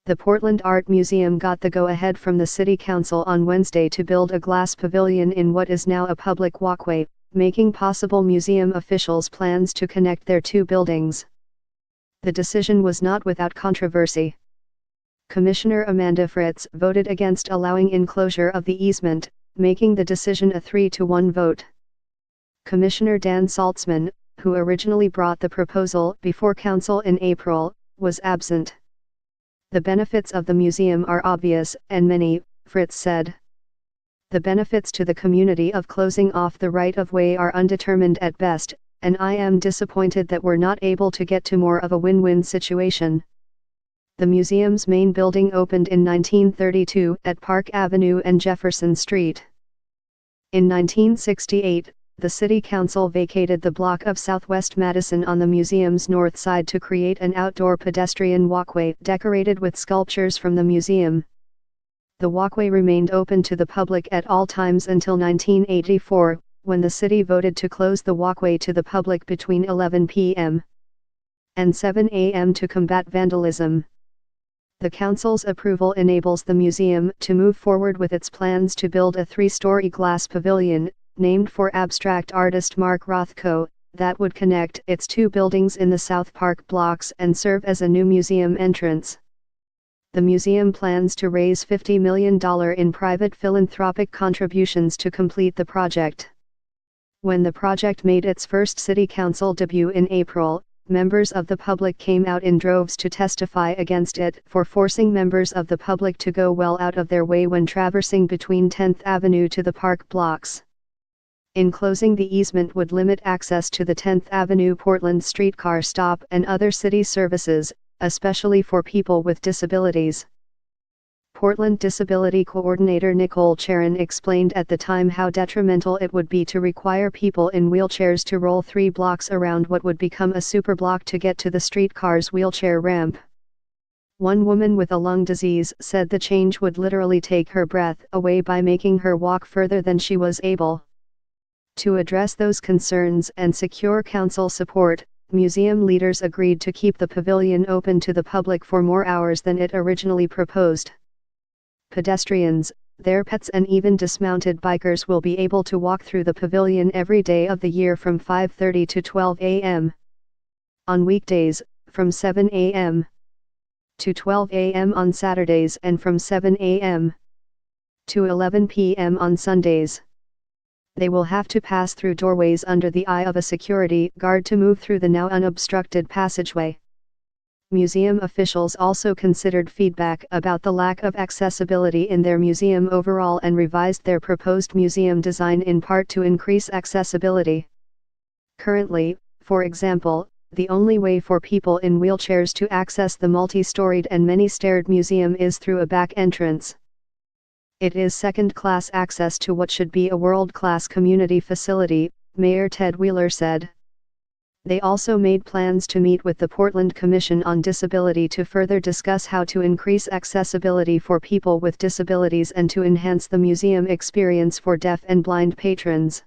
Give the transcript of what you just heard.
The Portland Art Museum got the go-ahead from the City Council on Wednesday to build a glass pavilion in what is now a public walkway, making possible museum officials' plans to connect their two buildings. The decision was not without controversy. Commissioner Amanda Fritz voted against allowing enclosure of the easement, making the decision a 3-1 vote. Commissioner Dan Saltzman, who originally brought the proposal before Council in April, was absent. The benefits of the museum are obvious and many, Fritz said. The benefits to the community of closing off the right-of-way are undetermined at best, and I am disappointed that we're not able to get to more of a win-win situation. The museum's main building opened in 1932 at Park Avenue and Jefferson Street. In 1968, the City Council vacated the block of Southwest Madison on the museum's north side to create an outdoor pedestrian walkway decorated with sculptures from the museum. The walkway remained open to the public at all times until 1984, when the city voted to close the walkway to the public between 11 p.m. and 7 a.m. to combat vandalism. The council's approval enables the museum to move forward with its plans to build a 3-story glass pavilion, named for abstract artist Mark Rothko, that would connect its two buildings in the South Park blocks and serve as a new museum entrance. The museum plans to raise $50 million in private philanthropic contributions to complete the project. When the project made its first City Council debut in April, members of the public came out in droves to testify against it for forcing members of the public to go well out of their way when traversing between 10th Avenue to the Park blocks. Enclosing the easement would limit access to the 10th Avenue Portland streetcar stop and other city services, especially for people with disabilities. Portland Disability Coordinator Nicole Charon explained at the time how detrimental it would be to require people in wheelchairs to roll 3 blocks around what would become a superblock to get to the streetcar's wheelchair ramp. One woman with a lung disease said the change would literally take her breath away by making her walk further than she was able. To address those concerns and secure council support, museum leaders agreed to keep the pavilion open to the public for more hours than it originally proposed. Pedestrians, their pets and even dismounted bikers will be able to walk through the pavilion every day of the year from 5:30 to 12 a.m. On weekdays, from 7 a.m. to 12 a.m. on Saturdays and from 7 a.m. to 11 p.m. on Sundays. They will have to pass through doorways under the eye of a security guard to move through the now unobstructed passageway. Museum officials also considered feedback about the lack of accessibility in their museum overall and revised their proposed museum design in part to increase accessibility. Currently, for example, the only way for people in wheelchairs to access the multi-storied and many-staired museum is through a back entrance. It is second-class access to what should be a world-class community facility, Mayor Ted Wheeler said. They also made plans to meet with the Portland Commission on Disability to further discuss how to increase accessibility for people with disabilities and to enhance the museum experience for deaf and blind patrons.